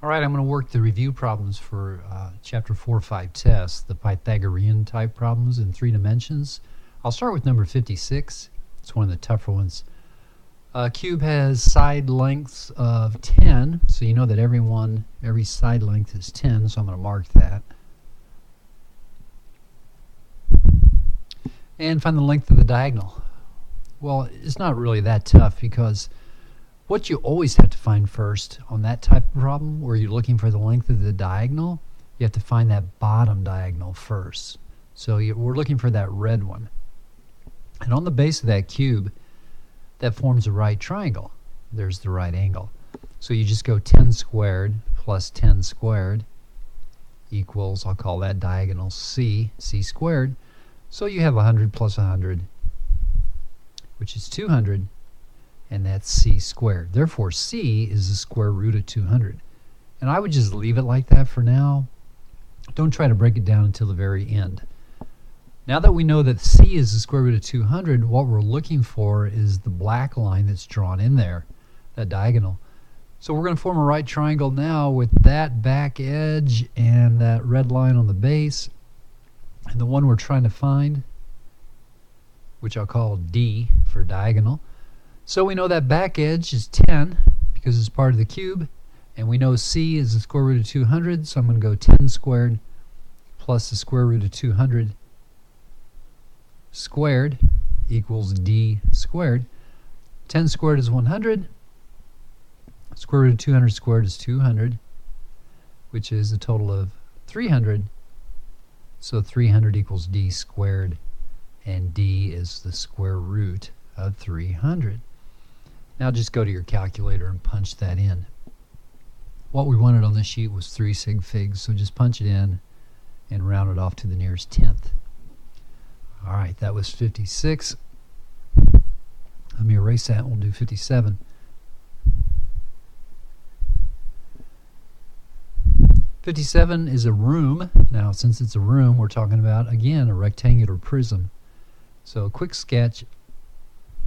All right, I'm going to work the review problems for Chapter 4-5 tests, the Pythagorean type problems in 3 dimensions. I'll start with number 56. It's one of the tougher ones. A cube has side lengths of 10, so you know that every side length is 10, so I'm going to mark that. And find the length of the diagonal. Well, it's not really that tough because what you always have to find first on that type of problem where you're looking for the length of the diagonal, you have to find that bottom diagonal first. So we're looking for that red one. And on the base of that cube, that forms a right triangle. There's the right angle. So you just go 10 squared plus 10 squared equals, I'll call that diagonal C squared. So you have 100 plus 100, which is 200. And that's c squared. Therefore, c is the square root of 200. And I would just leave it like that for now. Don't try to break it down until the very end. Now that we know that c is the square root of 200, what we're looking for is the black line that's drawn in there, that diagonal. So we're going to form a right triangle now with that back edge and that red line on the base. And the one we're trying to find, which I'll call D for diagonal. So we know that back edge is 10 because it's part of the cube, and we know c is the square root of 200, so I'm going to go 10 squared plus the square root of 200 squared equals d squared. 10 squared is 100, square root of 200 squared is 200, which is a total of 300, so 300 equals d squared, and d is the square root of 300. Now just go to your calculator and punch that in. What we wanted on this sheet was 3 sig figs, so just punch it in and round it off to the nearest tenth. All right, that was 56. Let me erase that and we'll do 57. 57 is a room. Now, since it's a room, we're talking about, again, a rectangular prism. So a quick sketch.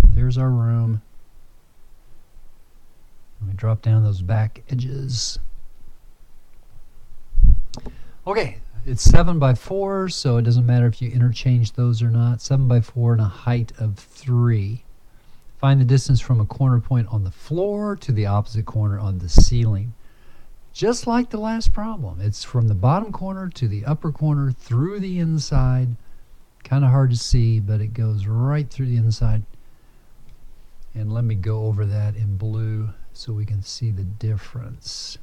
There's our room. Let me drop down those back edges. Okay, it's 7 by 4, so it doesn't matter if you interchange those or not. 7 by 4 and a height of 3. Find the distance from a corner point on the floor to the opposite corner on the ceiling. Just like the last problem, it's from the bottom corner to the upper corner through the inside. Kind of hard to see, but it goes right through the inside. And let me go over that in blue so we can see the difference.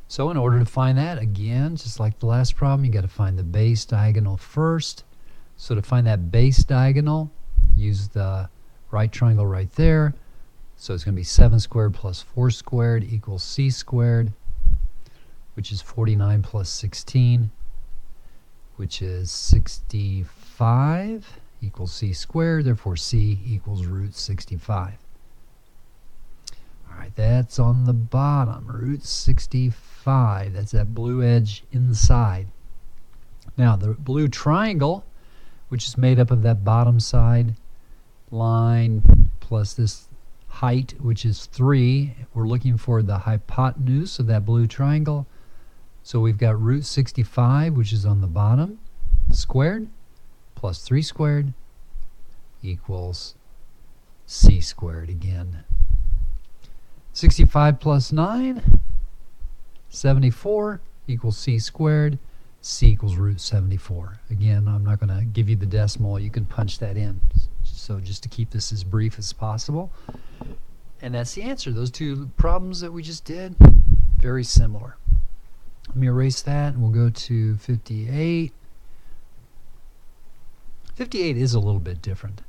So in order to find that, again, just like the last problem, you got to find the base diagonal first. So to find that base diagonal, use the right triangle right there. So it's going to be 7 squared plus 4 squared equals c squared, which is 49 plus 16, which is 65. Equals c squared, therefore c equals root 65. All right, that's on the bottom, root 65. That's that blue edge inside. Now, the blue triangle, which is made up of that bottom side line plus this height, which is 3, we're looking for the hypotenuse of that blue triangle. So we've got root 65, which is on the bottom, squared, plus 3 squared equals c squared again. 65 plus 9, 74 equals c squared. C equals root 74. Again, I'm not going to give you the decimal. You can punch that in. So just to keep this as brief as possible. And that's the answer. Those two problems that we just did, very similar. Let me erase that and we'll go to 58. 58 is a little bit different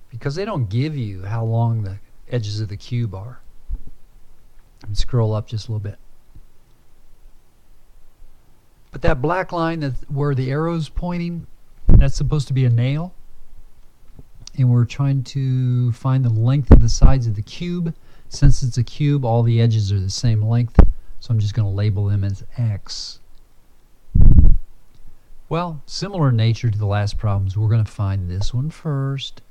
because they don't give you how long the edges of the cube are. Let me scroll up just a little bit. But that black line where the arrow's pointing, that's supposed to be a nail. And we're trying to find the length of the sides of the cube. Since it's a cube, all the edges are the same length. So I'm just going to label them as X. Well, similar in nature to the last problems, we're going to find this one first.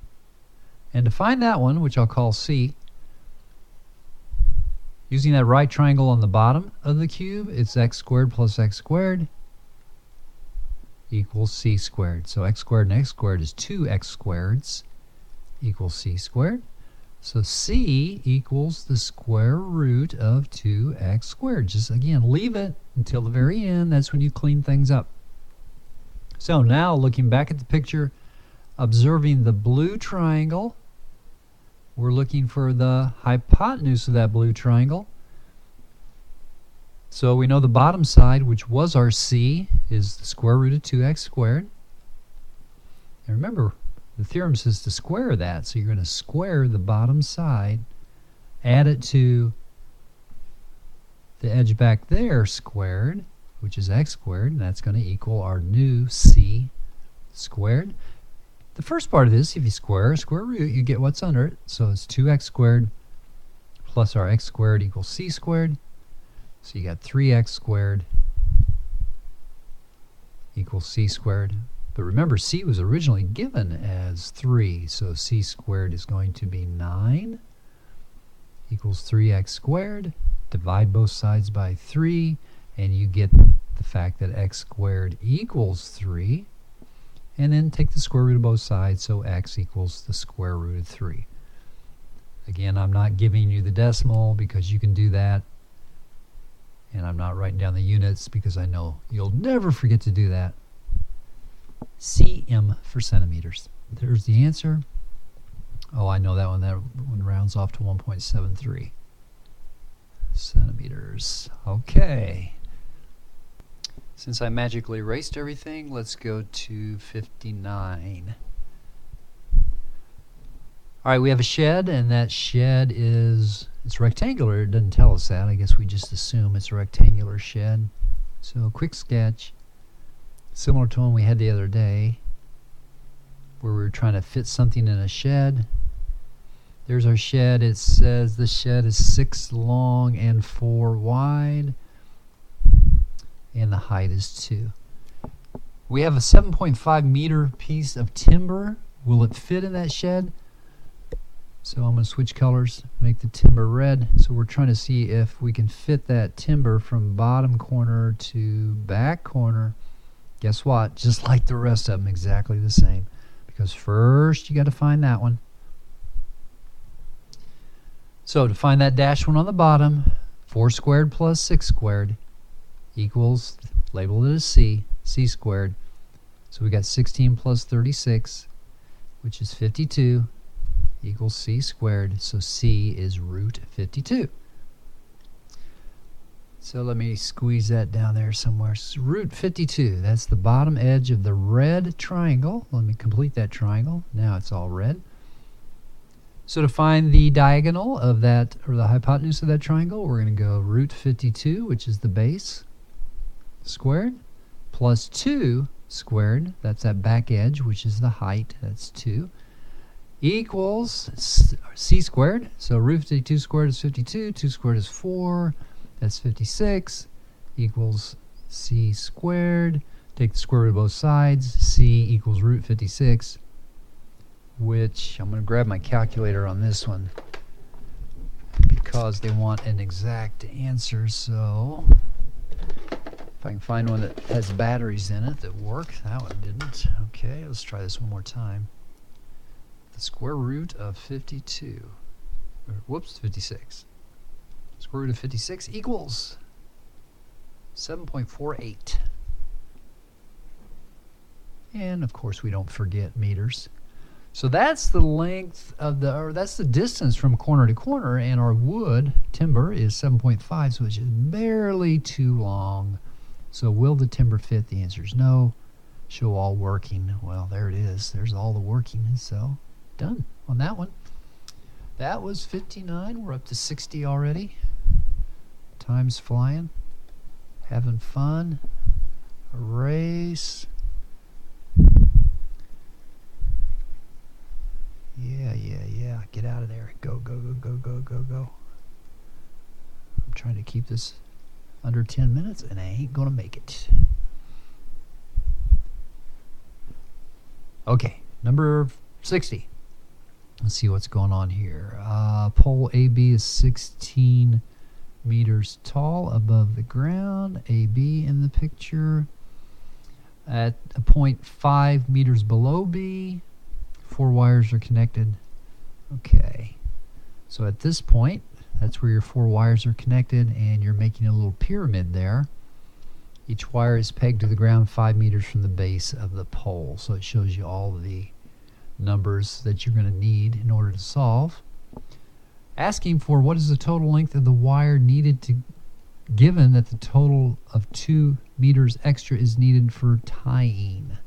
And to find that one, which I'll call C, Using that right triangle on the bottom of the cube, it's x squared plus x squared equals c squared. So x squared and x squared is 2x squareds equals c squared. So c equals the square root of 2x squared. Just again, leave it until the very end. That's when you clean things up. So now looking back at the picture, observing the blue triangle, we're looking for the hypotenuse of that blue triangle. So we know the bottom side, which was our c, is the square root of 2x squared. And remember, the theorem says to square that, so you're going to square the bottom side, add it to the edge back there squared, which is x squared, and that's going to equal our new c squared. The first part of this, if you square root, you get what's under it. So it's 2x squared plus our x squared equals c squared. So you got 3x squared equals c squared. But remember, c was originally given as 3, so c squared is going to be 9 equals 3x squared. Divide both sides by 3, and you get the fact that x squared equals 3. And then take the square root of both sides, so x equals the square root of 3. Again, I'm not giving you the decimal because you can do that. And I'm not writing down the units because I know you'll never forget to do that. cm for centimeters. There's the answer. Oh, I know that one. That one rounds off to 1.73 centimeters. Okay. Since I magically erased everything, let's go to 59. All right, we have a shed, and that shed it's rectangular. It doesn't tell us that. I guess we just assume it's a rectangular shed. So a quick sketch, similar to one we had the other day, where we were trying to fit something in a shed. There's our shed. It says the shed is 6 long and 4 wide. And the height is 2. We have a 7.5 meter piece of timber. Will it fit in that shed? So I'm going to switch colors, make the timber red. So we're trying to see if we can fit that timber from bottom corner to back corner. Guess what? Just like the rest of them, exactly the same. Because first you got to find that one. So to find that dash one on the bottom, 4 squared plus 6 squared equals, label it as c squared. So we got 16 plus 36, which is 52, equals c squared. So c is root 52. So let me squeeze that down there somewhere. So root 52, that's the bottom edge of the red triangle. Let me complete that triangle. Now it's all red. So to find the diagonal of that, or the hypotenuse of that triangle, we're going to go root 52, which is the base, squared, plus 2 squared, that's that back edge, which is the height, that's 2, equals c squared. So root 52 squared is 52, 2 squared is 4, that's 56, equals c squared. Take the square root of both sides, c equals root 56, which I'm going to grab my calculator on this one because they want an exact answer. So if I can find one that has batteries in it that work. That one didn't. Okay, let's try this one more time. The square root of 52, or whoops, 56. Square root of 56 equals 7.48. And of course we don't forget meters. So that's the length of that's the distance from corner to corner, and our wood, timber, is 7.5, so it's just barely too long. So will the timber fit? The answer is no. Show all working. Well, there it is. There's all the working. So done on that one. That was 59. We're up to 60 already. Time's flying. Having fun. Erase. Yeah. Get out of there. Go. I'm trying to keep this under 10 minutes, and I ain't going to make it. Okay, number 60. Let's see what's going on here. Pole AB is 16 meters tall above the ground, AB in the picture. At a point 5 meters below B, 4 wires are connected. Okay, so at this point, that's where your 4 wires are connected, and you're making a little pyramid there. Each wire is pegged to the ground 5 meters from the base of the pole, so it shows you all the numbers that you're going to need in order to solve. Asking for what is the total length of the wire needed to, given that the total of 2 meters extra is needed for tying.